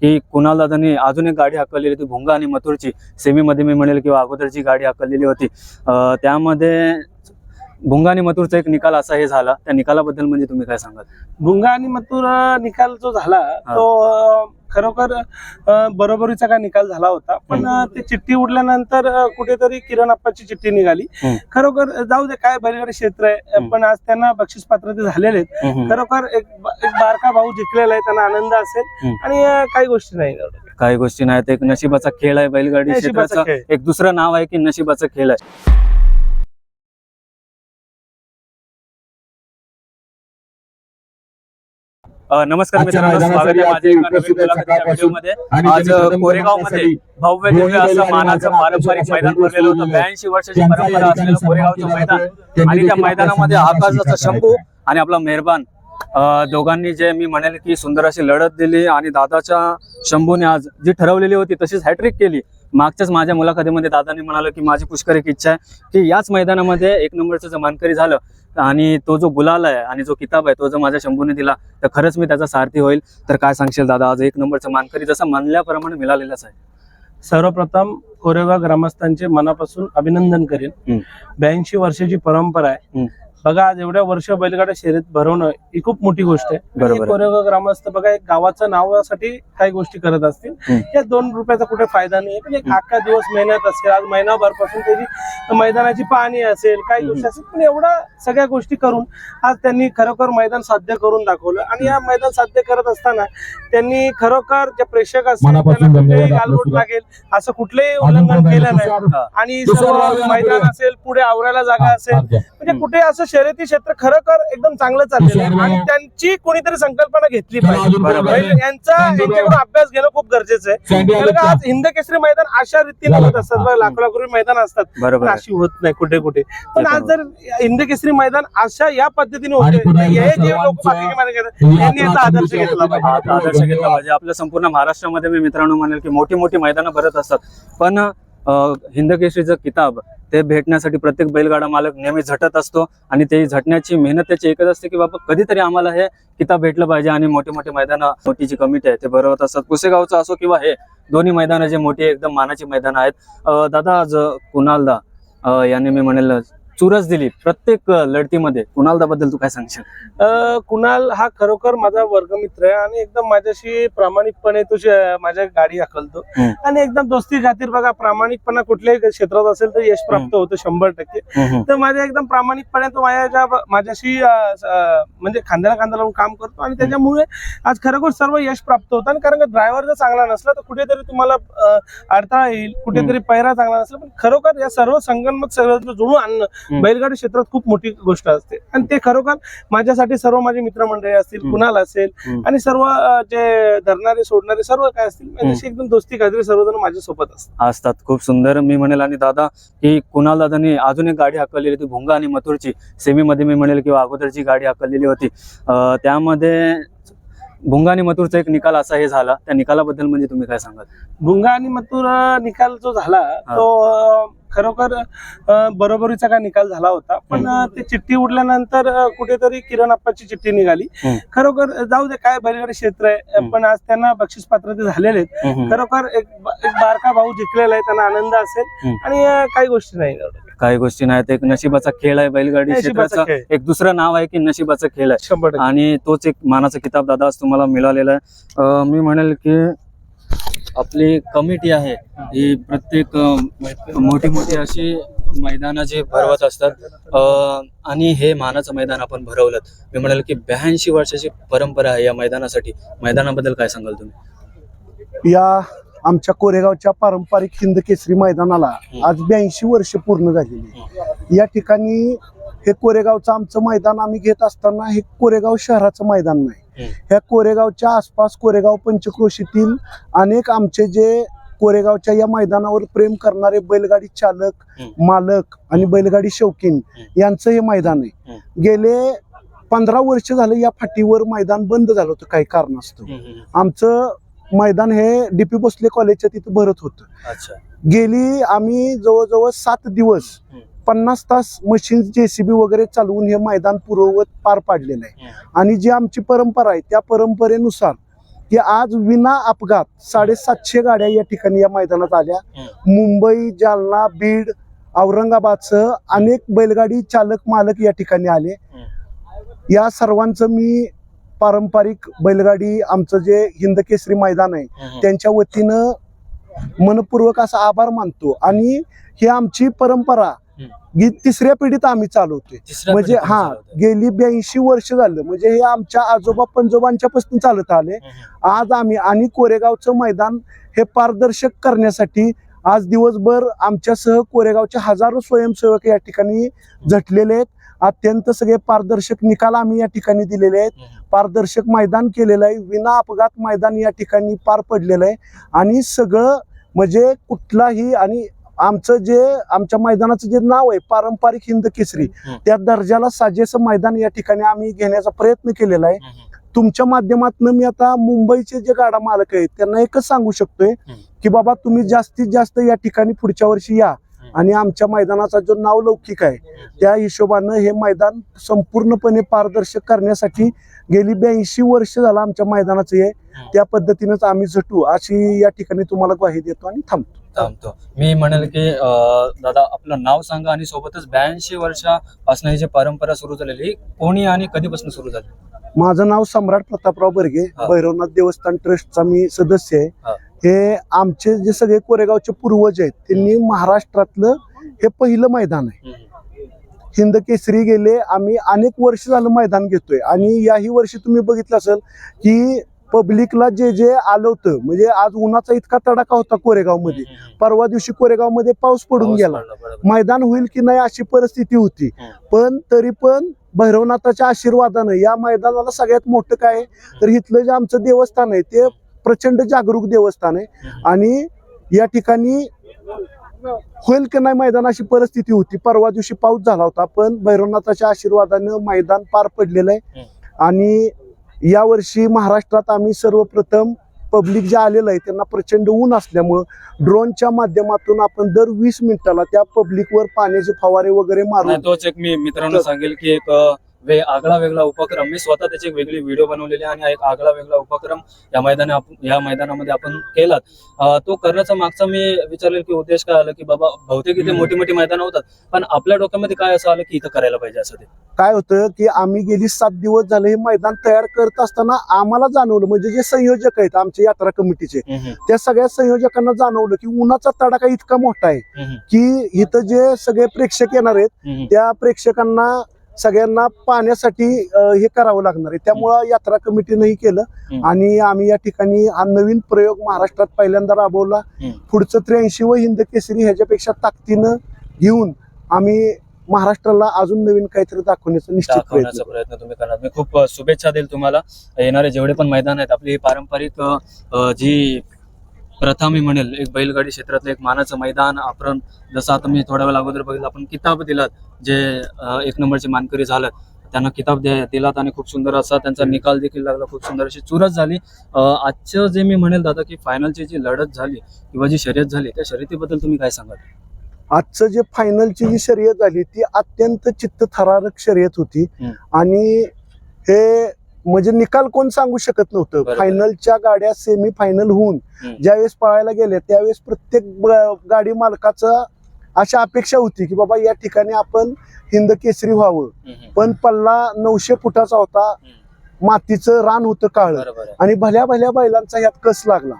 की कुणाल दादांनी अजून एक गाडी हाकललेली होती भुंगा आणि मथुरची, सेमीमध्ये मी म्हणेल किंवा अगोदरची गाडी हाकललेली होती। त्यामध्ये भुंगा आणि मथुरचा एक निकाल असा हे झाला, त्या निकालाबद्दल म्हणजे तुम्ही काय सांगाल? भुंगा आणि मथुर निकाल जो झाला तो खरोखर बरोबरीचा काय निकाल झाला होता, पण ते चिठ्ठी उडल्यानंतर कुठेतरी किरण आप्पाची चिठ्ठी निघाली। खरोखर जाऊ दे, काय बैलगाडी क्षेत्र आहे, पण आज त्यांना बक्षीस पात्रते झालेले आहेत। खरोखर एक बारका भाऊ जिंकलेला आहे, त्यांना आनंद असेल आणि काही गोष्टी नाही, काही गोष्टी नाहीत, एक नशिबाचा खेळ आहे बैलगाडी क्षेत्राचा, एक दुसरं नाव आहे की नशिबाचा खेळ आहे। नमस्कार मित्रांनो, स्वागत आहे माझ्या एका नवीन मुलाखतीच्या व्हिडिओमध्ये। आज कोरेगावमध्ये भव्य दिव्य असं मानाचं पारंपरिक मैदान भरलेलं होतं। 82 वर्षाची परंपरा असलेलं कोरेगावचं मैदान, आणि त्या मैदानामध्ये आकाशाचा शंभू आणि आपला मेहरबान दोघांनी जे मी म्हणेल की सुंदर अशी लढत दिली, आणि दादाच्या शंभूने आज जी ठरवलेली होती तशीच हॅट्रिक केली। मागच्याच माझ्या मुलाखतीमध्ये दादांनी म्हणाले की माझी पुष्कर एक इच्छा आहे की याच मैदानामध्ये 1 नंबरचं जर मानकरी झालं आणि तो जो गुलाल आहे आणि जो किताब आहे तो जर माझ्या शंभूने दिला तर खरंच मी त्याचा सारथी होईल। तर काय सांगशील दादा, आज 1 नंबरचं मानकरी जसं म्हणल्याप्रमाणे मिळालेलाच आहे? सर्वप्रथम कोरेगाव ग्रामस्थांचे मनापासून अभिनंदन करेन। 82 वर्षाची परंपरा आहे बघा, आज एवढ्या वर्ष बैलगाडा शर्यत भरवणं ही खूप मोठी गोष्ट आहे। कोरेगाव ग्रामस्थ बघा, एक गावाचं नावासाठी काही गोष्टी करत असतील, या 2 रुपयाचा कुठे फायदा नाही, पण एक अख्खा दिवस मेहनत असेल, आज महिनाभर पासून त्याची मैदानाची पाहणी असेल, काही गोष्टी असेल, पण एवढा सगळ्या गोष्टी करून आज त्यांनी खरोखर मैदान साध्य करून दाखवलं। आणि या मैदान साध्य करत असताना त्यांनी खरोखर जे प्रेक्षक असतील त्यांना कुठेही गालबोट लागेल असं कुठलेही उल्लंघन केलं नाही, आणि सर्व मैदान असेल, पुढे आवरायला जागा असेल, म्हणजे कुठे असं शर्यती क्षेत्र खरोखर एकदम चांगलं चाललेलं आहे, आणि त्यांची कोणीतरी संकल्पना घेतली पाहिजे। यांच्याकडून अभ्यास घेणं खूप गरजेचं आहे, कारण का आज हिंद केसरी मैदान अशा रीतीने होत असतात, लाखो रुपये मैदान असतात, अशी होत नाही कुठे कुठे। पण आज जर हिंद केसरी मैदान अशा या पद्धतीने होते, हे जे लोक बाकीचे मैदान यांनी याचा आदर्श घेतला पाहिजे, आदर्श घेतला पाहिजे। आपल्या संपूर्ण महाराष्ट्रामध्ये मी मित्रांनो म्हणेल की मोठी मोठी मैदानं भरत असतात, पण हिंद केसरीचं किताब ते भेटण्यासाठी प्रत्येक बैलगाडा मालक नेहमी झटत असतो, आणि ते झटण्याची मेहनत त्याची एकच असते की बाबा कधीतरी आम्हाला हे किताब भेटलं पाहिजे। आणि मोठे मोठे मैदानं, मोठी जी कमिटी आहे ते भरवत असतात, पुसेगावचं असो किंवा हे दोन्ही मैदानं जे मोठी एकदम मानाची मैदानं आहेत। दादा, आज कुणालदा याने मी म्हणेल चुरस दिली प्रत्येक लढतीमध्ये, कुणालदा बद्दल तू काय सांगशील? कुणाल हा खरोखर माझा वर्गमित्र आहे, आणि एकदम माझ्याशी प्रामाणिकपणे तो माझ्या गाडी हाकलतो, आणि एकदम दोस्ती खातीर बघा, प्रामाणिकपणा कुठल्याही क्षेत्रात असेल तर यश प्राप्त होतं 100%। तर माझ्या एकदम प्रामाणिकपणे तो माझ्याशी म्हणजे खांद्याला खांदा लावून काम करतो, आणि त्याच्यामुळे आज खरोखर सर्व यश प्राप्त होतं। आणि कारण का ड्रायव्हर जर चांगला नसला तर कुठेतरी तुम्हाला अडथळा येईल, कुठेतरी पैरा चांगला नसला, पण खरोखर या सर्व संगणमत सगळं जुळून आणणं बैलगाडी क्षेत्रात खूप मोठी गोष्ट असते, आणि ते खरोखर माझ्यासाठी सर्व माझे मित्रमंडळी असतील, कुणाल असेल, आणि सर्व जे धरणारे सोडणारे सर्व काय असतील, माझ्याशी एकदम दोस्ती खात्री सर्वजण माझ्या सोबत असतात। खूप सुंदर मी म्हणेल। आणि दादा, की कुणाल दादांनी अजून एक गाडी हाकललेली होती भुंगा आणि मथुरची, सेमीमध्ये मी म्हणेल किंवा अगोदरची गाडी हाकललेली होती। त्यामध्ये भुंगा आणि मथुरचा एक निकाल असा हे झाला, त्या निकालाबद्दल म्हणजे तुम्ही काय सांगाल? भुंगा आणि मथुर निकाल जो झाला तो खरोखर बरोबरीचा काय निकाल झाला होता, पण ते चिठ्ठी उडल्यानंतर कुठेतरी किरण आप्पाची चिठ्ठी निघाली। खरोखर जाऊ दे, काय बैलगाडी क्षेत्र आहे, पण आज त्यांना बक्षीस पात्रते झालेले आहेत। खरोखर एक बारका भाऊ जिंकलेला आहे, त्यांना आनंद असेल आणि काही गोष्टी नाही, काही गोष्टी नाहीत, एक नशिबाचा खेळ आहे बैलगाडी क्षेत्राचा, एक दुसरं नाव आहे की नशिबाचा खेळ आहे, आणि तोच एक मानाचा किताब दादा आज तुम्हाला मिळालेला आहे। मी म्हणेल की आपली कमिटी आहे ही प्रत्येक मोठी मोठी अशी मैदानं जे भरवत असतात, आणि हे मानाचं मैदान आपण भरवलं। मी म्हणेल की 82 वर्षाची परंपरा आहे या मैदानासाठी, मैदानाबद्दल काय सांगाल तुम्ही? या आमच्या कोरेगावच्या पारंपरिक हिंद केसरी मैदानाला आज 82 वर्ष पूर्ण झालेली। या ठिकाणी हे कोरेगावचं आमचं मैदान आम्ही घेत असताना हे कोरेगाव शहराचं मैदान नाही, ह्या कोरेगावच्या आसपास कोरेगाव पंचक्रोशीतील अनेक आमचे जे कोरेगावच्या या मैदानावर प्रेम करणारे बैलगाडी चालक, मालक आणि बैलगाडी शौकीन यांचं हे मैदान आहे। गेले 15 वर्ष झाले या फाटीवर मैदान बंद झालं होतं काही कारणास्तव। आमचं मैदान हे डीपी भोसले कॉलेजच्या तिथे भरत होतं। गेली आम्ही जवळजवळ 7 दिवस 50 तास मशीन JCB वगैरे चालवून हे मैदान पूर्ववत पार पाडलेलं आहे, आणि जी आमची परंपरा आहे त्या परंपरेनुसार की आज विना अपघात 750 गाड्या या ठिकाणी या मैदानात आल्या. मुंबई, जालना, बीड, औरंगाबादसह अनेक बैलगाडी चालक मालक या ठिकाणी आले. या सर्वांचं मी पारंपरिक बैलगाडी आमचं जे हिंद केसरी मैदान आहे त्यांच्या वतीनं मनपूर्वक असा आभार मानतो. आणि ही आमची परंपरा तिसऱ्या पिढीत आम्ही चालवतोय. म्हणजे गेली 82 वर्ष झालं. म्हणजे हे आमच्या आजोबा पंजोबांच्या पासून चालत आले. आज आम्ही आणि कोरेगावचं मैदान हे पारदर्शक करण्यासाठी आज दिवसभर आमच्यासह कोरेगावचे हजारो स्वयंसेवक या ठिकाणी झटलेले आहेत. अत्यंत सगळे पारदर्शक निकाल आम्ही या ठिकाणी दिलेले आहेत. पारदर्शक मैदान केलेलं आहे. विना अपघात मैदान या ठिकाणी पार पडलेलं आहे. आणि सगळं म्हणजे कुठलाही आणि आमचं जे आमच्या मैदानाचं जे नाव आहे पारंपरिक हिंद केसरी त्या दर्जाला साजेसं मैदान या ठिकाणी आम्ही घेण्याचा प्रयत्न केलेला आहे. तुमच्या माध्यमातून मी आता मुंबईचे जे गाडा मालक आहेत त्यांना एकच सांगू शकतोय की बाबा तुम्ही जास्तीत जास्त या ठिकाणी पुढच्या वर्षी या आणि आमच्या मैदानाचा जो नाव लौकिक आहे त्या हिशोबानं हे मैदान संपूर्णपणे पारदर्शक करण्यासाठी गेली 82 वर्ष झालं आमच्या मैदानाचं आहे. त्या पद्धतीनेच आम्ही झटू अशी या ठिकाणी तुम्हाला ग्वाही देतो आणि थांबतो. मी म्हणेल की दादा आपलं नाव सांगा आणि सोबतच 82 वर्षापासून ही जी परंपरा सुरू झालेली कोणी आणि कधीपासून सुरू झाली? माझं नाव सम्राट प्रतापराव बर्गे, भैरवनाथ देवस्थान ट्रस्टचा मी सदस्य आहे. हे आमचे जे सगळे कोरेगावचे पूर्वज आहेत त्यांनी महाराष्ट्रातलं हे पहिलं मैदान आहे. हिंद केसरी गेले आम्ही अनेक वर्ष झालं मैदान घेतोय. आणि याही वर्षी तुम्ही बघितलं असेल की पब्लिकला जे जे आलं होतं. म्हणजे आज उन्हाचा इतका तडाखा होता कोरेगाव मध्ये. परवा दिवशी कोरेगाव मध्ये पाऊस पडून गेला. मैदान होईल की नाही अशी परिस्थिती होती. पण तरी पण भैरवनाथाच्या आशीर्वादानं या मैदानाला सगळ्यात मोठं काय तर इथलं जे आमचं देवस्थान आहे ते प्रचंड जागरूक देवस्थान आहे. आणि या ठिकाणी होईल की नाही मैदान अशी परिस्थिती होती. परवा दिवशी पाऊस झाला होता पण भैरवनाथाच्या आशीर्वादानं मैदान पार पडलेलं आहे. आणि यावर्षी महाराष्ट्रात आम्ही सर्वप्रथम पब्लिक जे आलेलं आहे त्यांना प्रचंड ऊन असल्यामुळं ड्रोनच्या माध्यमातून आपण दर 20 मिनिटाला त्या पब्लिकवर पाण्याचे फवारे वगैरे मारून तोच एक मी मित्रांनो सांगेल की एक आगळा वेगळा उपक्रम मी स्वतः त्याची एक वेगळी व्हिडिओ बनवलेली आणि एक आगळा वेगळा उपक्रम या मैदानामध्ये आपण केलात. तो करण्याचा मागचा मी विचारेल की उद्देश काय आला की बाबा बहुतेक इथे मोठी मोठी मैदानं होतात पण आपल्या डोक्यामध्ये काय असं आलं की इथं करायला पाहिजे असं? ते काय होतं की आम्ही गेली 7 दिवस झाले हे मैदान तयार करत असताना आम्हाला जाणवलं म्हणजे जे संयोजक आहेत आमच्या यात्रा कमिटीचे त्या सगळ्या संयोजकांना जाणवलं की उन्हाचा तडाखा इतका मोठा आहे की इथं जे सगळे प्रेक्षक येणार आहेत त्या प्रेक्षकांना सगळ्यांना पाण्यासाठी हे करावं लागणार आहे. त्यामुळं यात्रा कमिटीनंही केलं आणि आम्ही या ठिकाणी हा नवीन प्रयोग महाराष्ट्रात पहिल्यांदा राबवला. पुढचं 83 हिंद केसरी ह्याच्यापेक्षा ताकदीनं घेऊन आम्ही महाराष्ट्राला अजून नवीन काहीतरी दाखवण्याचा निश्चित प्रयत्न तुम्ही करणार. मी खूप शुभेच्छा देईल तुम्हाला. येणारे जेवढे पण मैदान आहेत आपली पारंपरिक जी प्रथा मी म्हणेल एक बैलगाडी क्षेत्रातलं एक मानाचं मैदान. आपण जसं आता मी थोड्या वेळ अगोदर बघितलं आपण किताब दिलात जे 1 नंबरचे मानकरी झालं त्यांना किताब दिलात आणि खूप सुंदर असा त्यांचा निकाल देखील लागला. खूप सुंदर अशी चुरस झाली. आजचं जे मी म्हणेल दादा की फायनलची जी लढत झाली किंवा जी शर्यत झाली त्या शर्यतीबद्दल तुम्ही काय सांगाल? आजचं जे फायनलची जी शर्यत झाली ती अत्यंत चित्तथरारक शर्यत होती. आणि हे म्हणजे निकाल कोण सांगू शकत नव्हतं. फायनलच्या गाड्या सेमी फायनल होऊन ज्यावेळेस पळायला गेल्या त्यावेळेस प्रत्येक गाडी मालकाचा अशा अपेक्षा होती की बाबा या ठिकाणी आपण हिंद केसरी व्हावं. पण पल्ला 900 फुटाचा होता. मातीचं रान होतं काळं आणि भल्या भल्या बैलांचा यात कस लागला.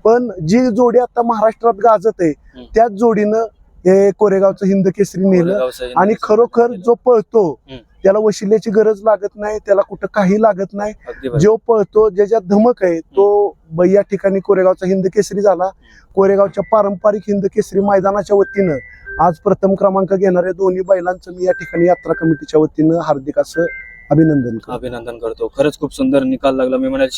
पण जी जोडी आता महाराष्ट्रात गाजत आहे त्याच जोडीनं हे कोरेगावचं हिंद केसरी नेलं. आणि खरोखर जो पळतो त्याला वशिल्याची गरज लागत नाही, त्याला कुठं काही लागत नाही. जो पळतो ज्याच्यात धमक आहे तो या ठिकाणी कोरेगावचा हिंद केसरी झाला. कोरेगावच्या पारंपरिक हिंद केसरी मैदानाच्या वतीनं आज प्रथम क्रमांक घेणाऱ्या दोन्ही बैलांचं मी या ठिकाणी यात्रा कमिटीच्या वतीनं हार्दिक असं अभिनंदन करतो. खरंच खूप सुंदर निकाल लागला. मी म्हणेल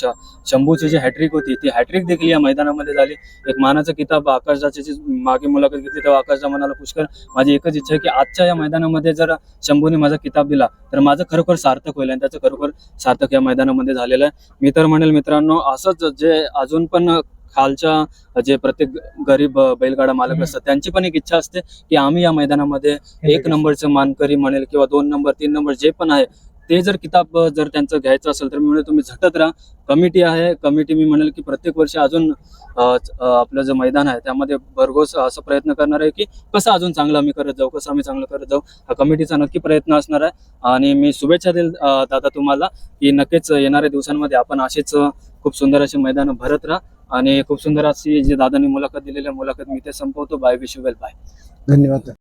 शंभूची जी हॅट्रिक होती ती हॅट्रिक देखील या मैदानामध्ये झाली. एक मानाचं किताब आकाशदाची मागे मुलाखत घेतली तेव्हा आकाशदा म्हणाला पुष्कर माझी एकच इच्छा आहे की आजच्या या मैदानामध्ये जर शंभूने माझा किताब दिला तर माझं खरोखर सार्थक होईल आणि त्याचं खरोखर सार्थक या मैदानामध्ये झालेलं आहे. मी तर म्हणेल मित्रांनो असंच जे अजून पण खालच्या जे प्रत्येक गरीब बैलगाडा मालक असतात त्यांची पण एक इच्छा असते की आम्ही या मैदानामध्ये 1 नंबरचं मानकरी म्हणेल किंवा 2 नंबर 3 नंबर जे पण आहे ते जर किताब जर त्यांचं घ्यायचं असेल तर मी म्हणेल तुम्ही झटत राहा. कमिटी आहे, कमिटी मी म्हणेल की प्रत्येक वर्षी अजून आपलं जे मैदान आहे त्यामध्ये भरघोस असं प्रयत्न करणार आहे की कसं अजून चांगलं आम्ही करत जाऊ, कसं आम्ही चांगलं करत जाऊ. हा कमिटीचा नक्की प्रयत्न असणार आहे. आणि मी शुभेच्छा देईल दादा तुम्हाला की नक्कीच येणाऱ्या दिवसांमध्ये आपण असेच खूप सुंदर असे मैदान भरत राहा. आणि खूप सुंदर अशी जी दादांनी मुलाखत दिलेली आहे, मुलाखत मी ते संपवतो. Bye, wish you well, bye. धन्यवाद.